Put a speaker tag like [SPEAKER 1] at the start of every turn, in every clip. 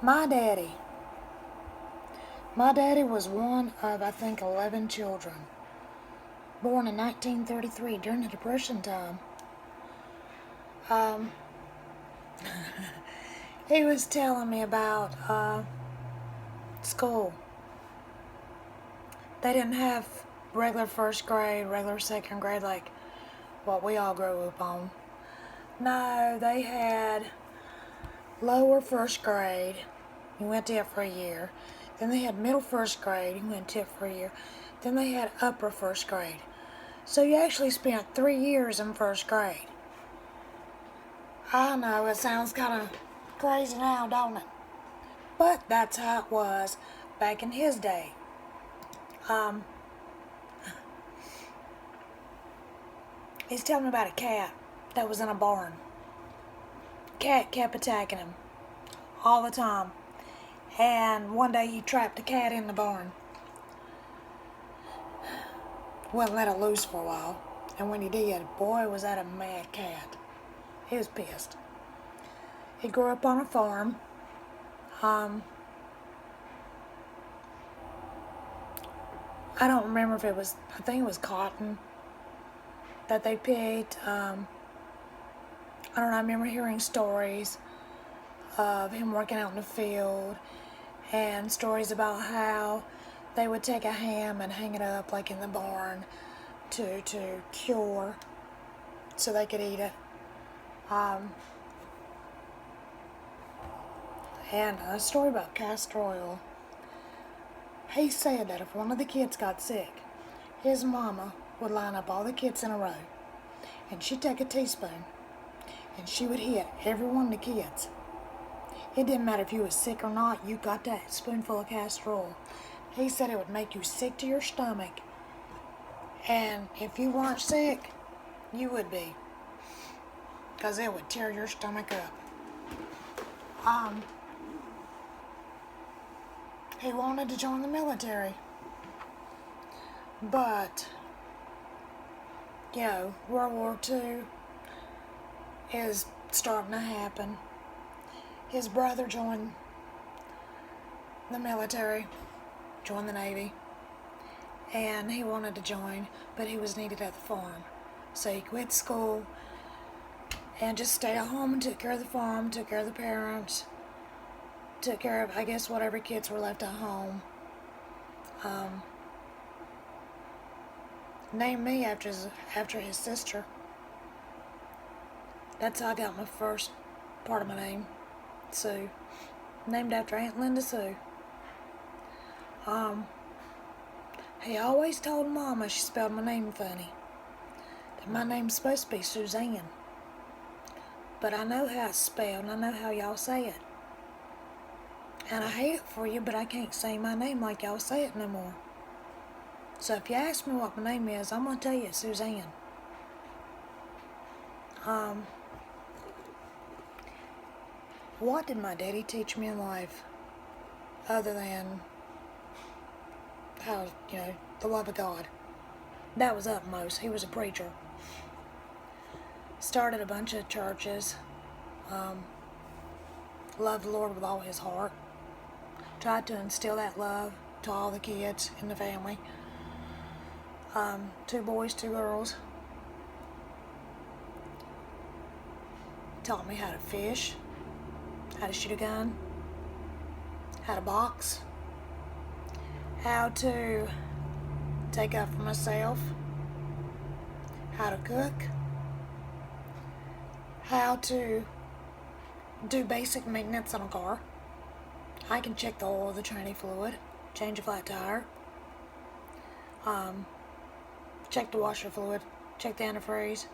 [SPEAKER 1] My daddy. My daddy was one of, I think, 11 children. Born in 1933 during the Depression time. Um, he was telling me about school. They didn't have regular first grade, regular second grade like what we all grew up on. No, they had lower first grade. You went to it for a year. Then they had middle first grade. You went to it for a year. Then they had upper first grade. So you actually spent 3 years in first grade. I know, it sounds kind of crazy now, don't it? But that's how it was back in his day. He's telling me about a cat that was in a barn. Cat kept attacking him all the time. And one day he trapped the cat in the barn. Wouldn't let it loose for a while. And when he did, boy, was that a mad cat. He was pissed. He grew up on a farm. I don't remember if it was, I think it was cotton that they picked. I don't know, I remember hearing stories of him working out in the field and stories about how they would take a ham and hang it up like in the barn to cure so they could eat it. And a story about castor oil. He said that if one of the kids got sick, his mama would line up all the kids in a row, and she'd take a teaspoon, and she would hit every one of the kids. It didn't matter if you was sick or not, you got that spoonful of castor oil. He said it would make you sick to your stomach, and if you weren't sick, you would be, because it would tear your stomach up. He wanted to join the military, but, World War II is starting to happen. His brother joined the military, joined the Navy, and he wanted to join, but he was needed at the farm. So he quit school and just stayed at home and took care of the farm, took care of the parents, took care of, I guess, whatever kids were left at home. Named me after his sister. That's how I got my first part of my name, Sue. Named after Aunt Linda Sue. He always told Mama she spelled my name funny. That my name's supposed to be Suzanne. But I know how it's spelled and I know how y'all say it. And I hate it for you, but I can't say my name like y'all say it no more. So if you ask me what my name is, I'm going to tell you it's Suzanne. What did my daddy teach me in life other than how, the love of God? That was utmost. He was a preacher. Started a bunch of churches. Loved the Lord with all his heart. Tried to instill that love to all the kids in the family. 2 boys, 2 girls. Taught me how to fish, how to shoot a gun, how to box, how to take up for myself, how to cook, how to do basic maintenance on a car. I can check the oil, the tranny fluid, change a flat tire, check the washer fluid, check the antifreeze.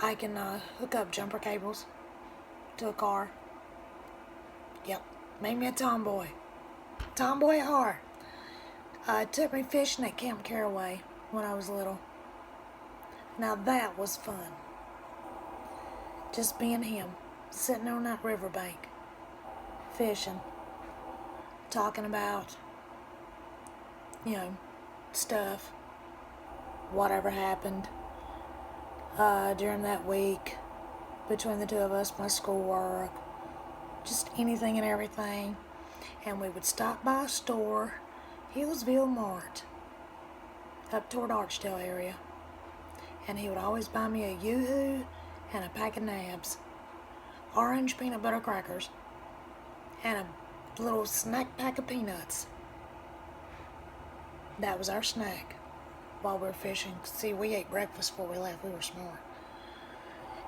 [SPEAKER 1] I can hook up jumper cables to a car. Yep, made me a tomboy. Tomboy at heart. Took me fishing at Camp Caraway when I was little. Now that was fun. Just being him, sitting on that riverbank, fishing, talking about, stuff, whatever happened during that week, between the two of us, my schoolwork, just anything and everything. And we would stop by a store, Hillsville Mart, up toward Archdale area. And he would always buy me a Yoo-Hoo and a pack of Nabs, orange peanut butter crackers, and a little snack pack of peanuts. That was our snack while we were fishing. See, we ate breakfast before we left. We were smart.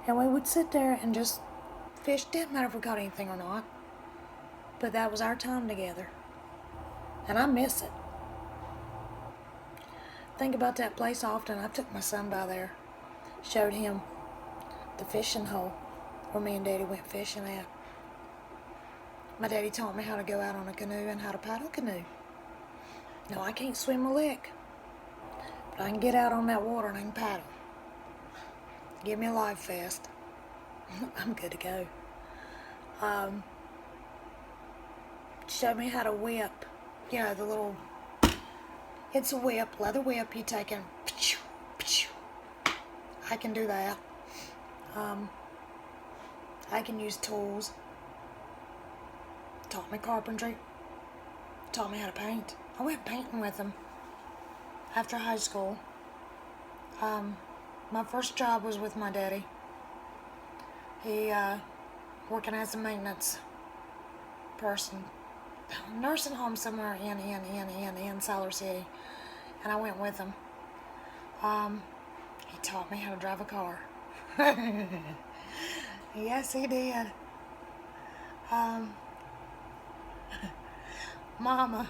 [SPEAKER 1] And we would sit there and just fish. Didn't matter if we caught anything or not. But that was our time together. And I miss it. Think about that place often. I took my son by there. Showed him the fishing hole where me and Daddy went fishing at. My daddy taught me how to go out on a canoe and how to paddle a canoe. No, I can't swim a lick. But I can get out on that water and I can paddle. Give me a life vest. I'm good to go. Showed me how to whip. You know, the little... It's a whip, leather whip. You take and... I can do that. I can use tools. Taught me carpentry. Taught me how to paint. I went painting with him after high school. My first job was with my daddy. He, working as a maintenance person. Nursing home somewhere in Siler City. And I went with him. He taught me how to drive a car. Yes, he did. Mama,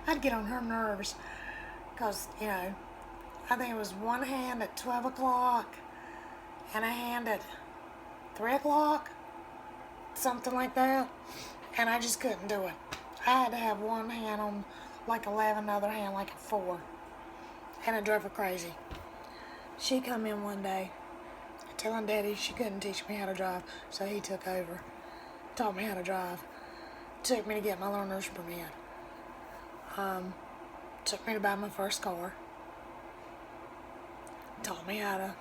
[SPEAKER 1] I'd get on her nerves. Because, you know, I think it was one hand at 12 o'clock and a hand at 3 o'clock. Something like that. And I just couldn't do it. I had to have one hand on like 11, the other hand like at 4. And it drove her crazy. She come in one day telling Daddy she couldn't teach me how to drive, so he took over. Taught me how to drive. Took me to get my learner's permit. Took me to buy my first car. Taught me how to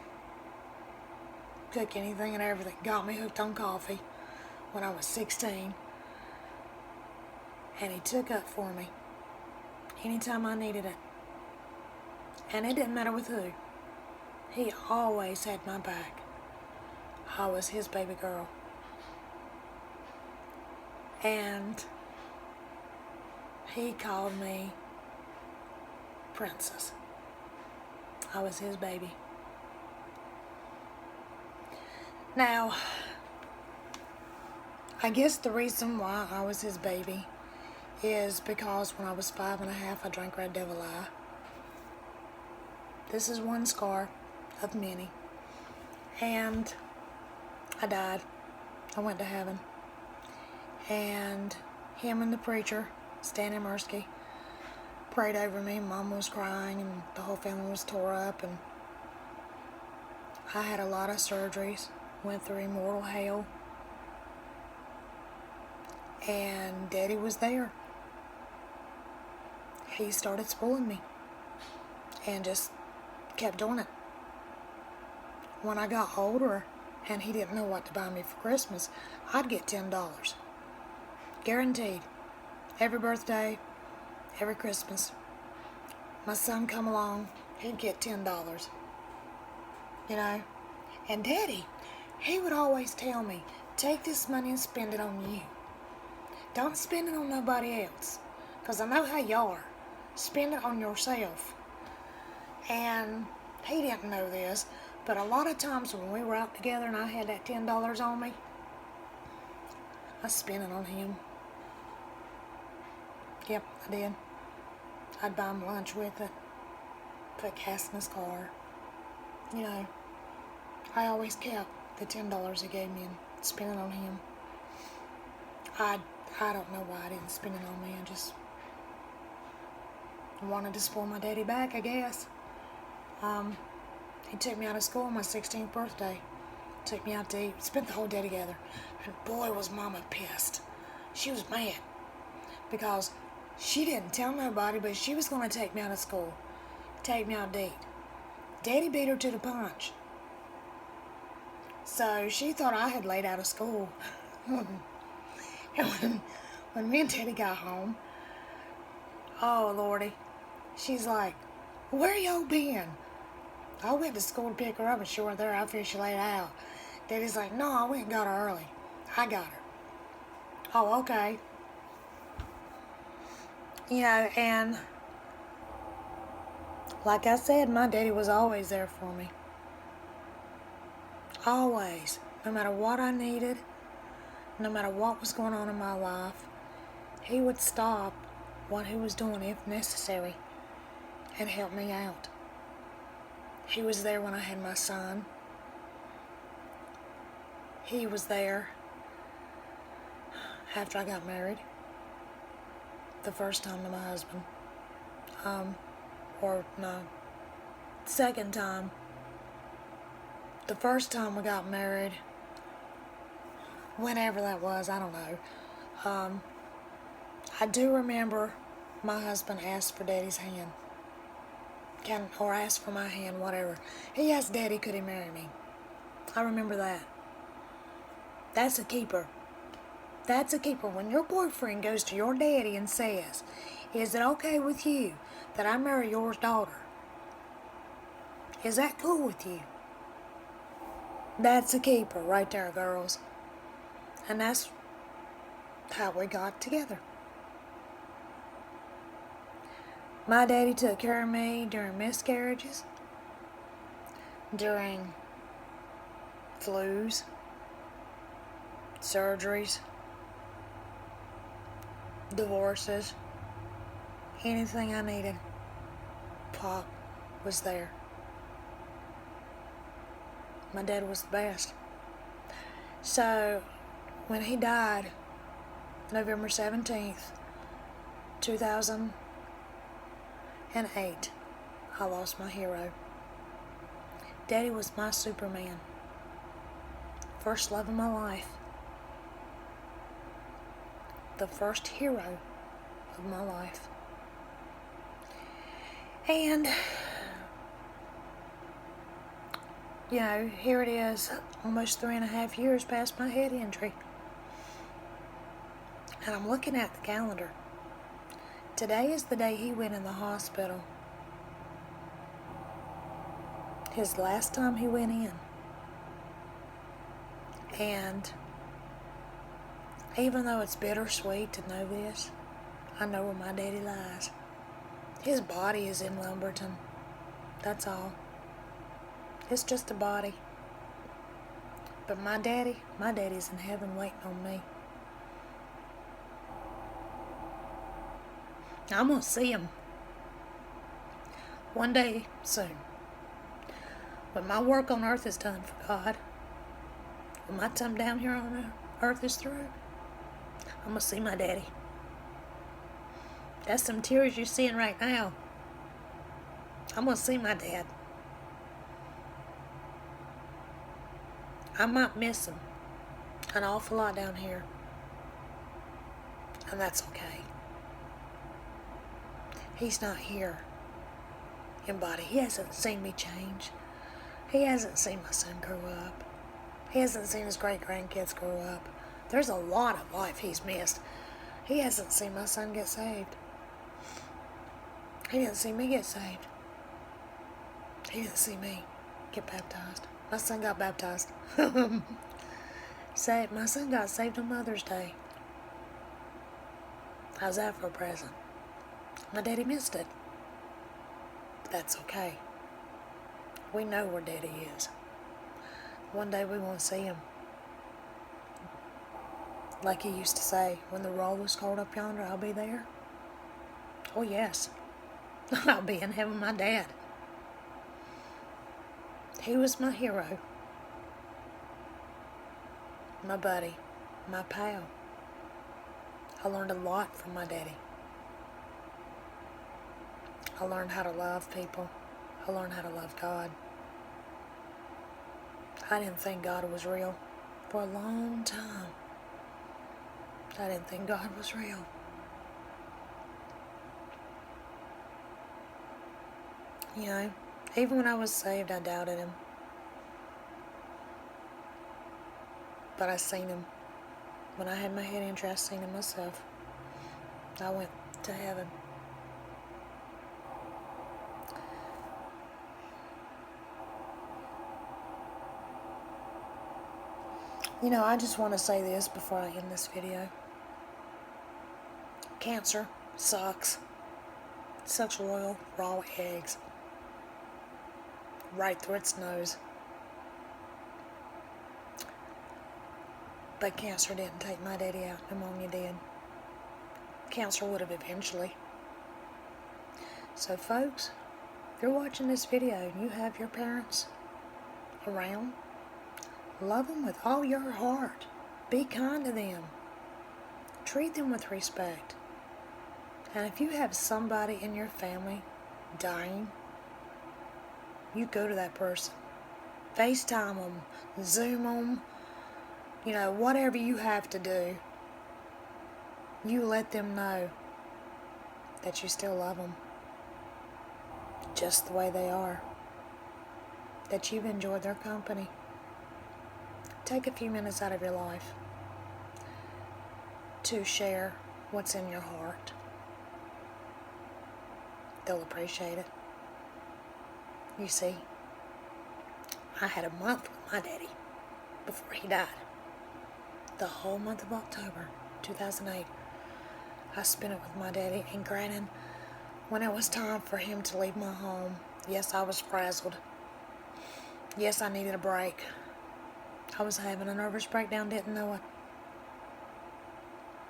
[SPEAKER 1] cook anything and everything. Got me hooked on coffee when I was 16. And he took up for me anytime I needed it. And it didn't matter with who. He always had my back. I was his baby girl. And he called me Princess. I was his baby. Now, I guess the reason why I was his baby is because when I was 5 and a half, I drank Red Devil Eye. This is one scar of many. And I died. I went to heaven. And him and the preacher, Stanley Mursky, prayed over me. Mom was crying and the whole family was tore up. And I had a lot of surgeries. Went through immortal hell. And Daddy was there. He started spoiling me. And just kept doing it. When I got older and he didn't know what to buy me for Christmas, I'd get $10. Guaranteed. Every birthday, every Christmas. My son come along, he'd get $10. You know? And Daddy, he would always tell me, take this money and spend it on you. Don't spend it on nobody else. Because I know how you are. Spend it on yourself. And he didn't know this, but a lot of times when we were out together and I had that $10 on me, I spent it on him. Yep, I did. I'd buy him lunch with it, put gas in his car. You know, I always kept the $10 he gave me and spent it on him. I don't know why I didn't spend it on me. I just wanted to spoil my daddy back, I guess. He took me out of school on my 16th birthday. Took me out to eat. Spent the whole day together. And boy, was Mama pissed. She was mad. Because she didn't tell nobody, but she was going to take me out of school. Take me out to eat. Daddy beat her to the punch. So she thought I had laid out of school. And when me and Daddy got home, oh Lordy, she's like, where y'all been? I went to school to pick her up and she wasn't there after she laid out. Daddy's like, no, I went and got her early. I got her. Oh, okay. You know, and like I said, my daddy was always there for me. Always. No matter what I needed, no matter what was going on in my life, he would stop what he was doing if necessary and help me out. He was there when I had my son. He was there after I got married. The first time to my husband. Or no, second time. The first time we got married, whenever that was, I don't know. I do remember my husband asked for Daddy's hand. Or asked for my hand, whatever. He asked Daddy, could he marry me? I remember that. That's a keeper. That's a keeper. When your boyfriend goes to your daddy and says, is it okay with you that I marry your daughter? Is that cool with you? That's a keeper right there, girls. And that's how we got together. My daddy took care of me during miscarriages, during flus, surgeries, divorces, anything I needed. Pop was there. My dad was the best. So, when he died, November 17th, 2008, I lost my hero. Daddy was my Superman. First love of my life. The first hero of my life. And, you know, here it is, almost 3.5 years past my head injury. And I'm looking at the calendar. Today is the day he went in the hospital. His last time he went in. And even though it's bittersweet to know this, I know where my daddy lies. His body is in Lumberton. That's all. It's just a body. But my daddy's in heaven waiting on me. I'm going to see him one day soon. When my work on earth is done for God, when my time down here on earth is through, I'm going to see my daddy. That's some tears you're seeing right now. I'm going to see my dad. I might miss him an awful lot down here. And that's okay. He's not here in body. He hasn't seen me change. He hasn't seen my son grow up. He hasn't seen his great-grandkids grow up. There's a lot of life he's missed. He hasn't seen my son get saved. He didn't see me get saved. He didn't see me get baptized. My son got baptized. My son got saved on Mother's Day. How's that for a present? My daddy missed it. But that's okay. We know where Daddy is. One day we want to see him. Like he used to say, when the roll was called up yonder, I'll be there. Oh yes. I'll be in heaven with my dad. He was my hero. My buddy. My pal. I learned a lot from my daddy. I learned how to love people. I learned how to love God. I didn't think God was real for a long time. I didn't think God was real. You know, even when I was saved, I doubted him. But I seen him. When I had my head injured, I seen him myself. I went to heaven. You know, I just want to say this before I end this video. Cancer sucks. It sucks royal raw eggs right through its nose. But cancer didn't take my daddy out. Pneumonia did. Cancer would have eventually. So folks, if you're watching this video and you have your parents around, love them with all your heart. Be kind to them. Treat them with respect. And if you have somebody in your family dying, you go to that person. FaceTime them, Zoom them, you know, whatever you have to do. You let them know that you still love them just the way they are, that you've enjoyed their company. Take a few minutes out of your life to share what's in your heart. They'll appreciate it. You see, I had a month with my daddy before he died. The whole month of October 2008, I spent it with my daddy. And granted, when it was time for him to leave my home, yes, I was frazzled. Yes, I needed a break. I was having a nervous breakdown, didn't know it.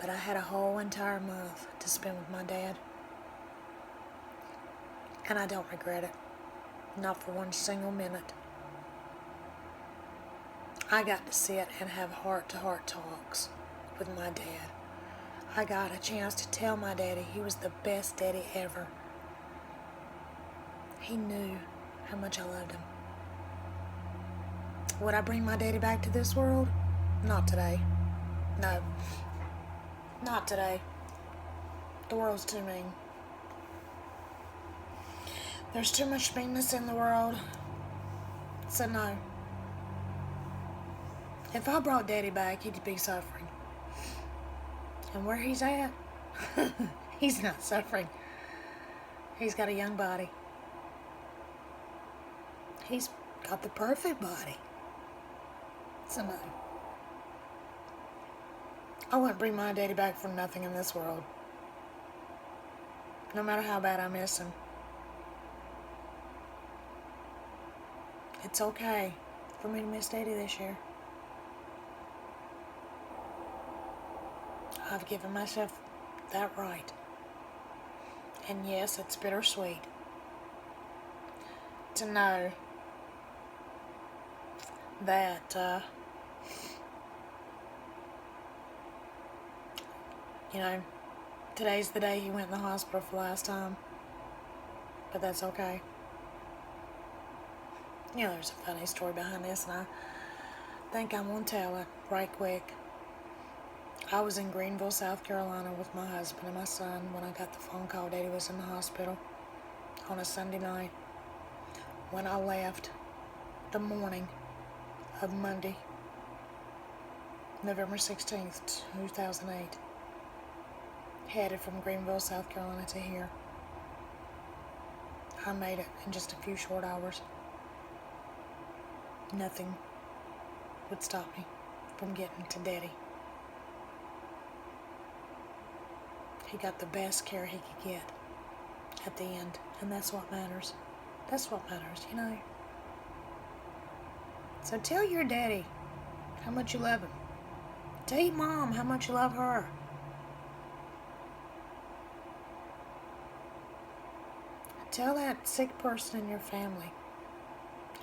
[SPEAKER 1] But I had a whole entire month to spend with my dad. And I don't regret it. Not for one single minute. I got to sit and have heart-to-heart talks with my dad. I got a chance to tell my daddy he was the best daddy ever. He knew how much I loved him. Would I bring my daddy back to this world? Not today. No. Not today. The world's too mean. There's too much meanness in the world. So no. If I brought Daddy back, he'd be suffering. And where he's at, he's not suffering. He's got a young body. He's got the perfect body. So no. I wouldn't bring my daddy back for nothing in this world. No matter how bad I miss him. It's okay for me to miss Daddy this year. I've given myself that right. And yes, it's bittersweet to know that, you know, today's the day he went in the hospital for the last time. But that's okay. You know, there's a funny story behind this, and I think I'm going to tell it right quick. I was in Greenville, South Carolina with my husband and my son when I got the phone call Daddy was in the hospital on a Sunday night. When I left the morning of Monday, November 16th, 2008, headed from Greenville, South Carolina to here. I made it in just a few short hours. Nothing would stop me from getting to Daddy. He got the best care he could get at the end, and that's what matters. That's what matters, you know. So tell your daddy how much you love him. Tell your mom how much you love her. Tell that sick person in your family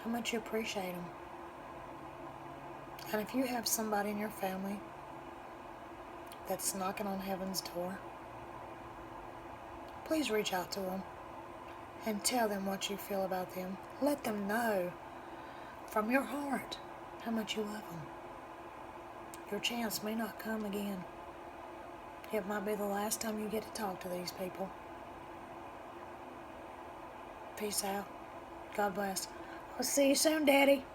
[SPEAKER 1] how much you appreciate them. And if you have somebody in your family that's knocking on heaven's door, please reach out to them and tell them what you feel about them. Let them know from your heart how much you love them. Your chance may not come again. It might be the last time you get to talk to these people. Peace out. God bless. I'll see you soon, Daddy.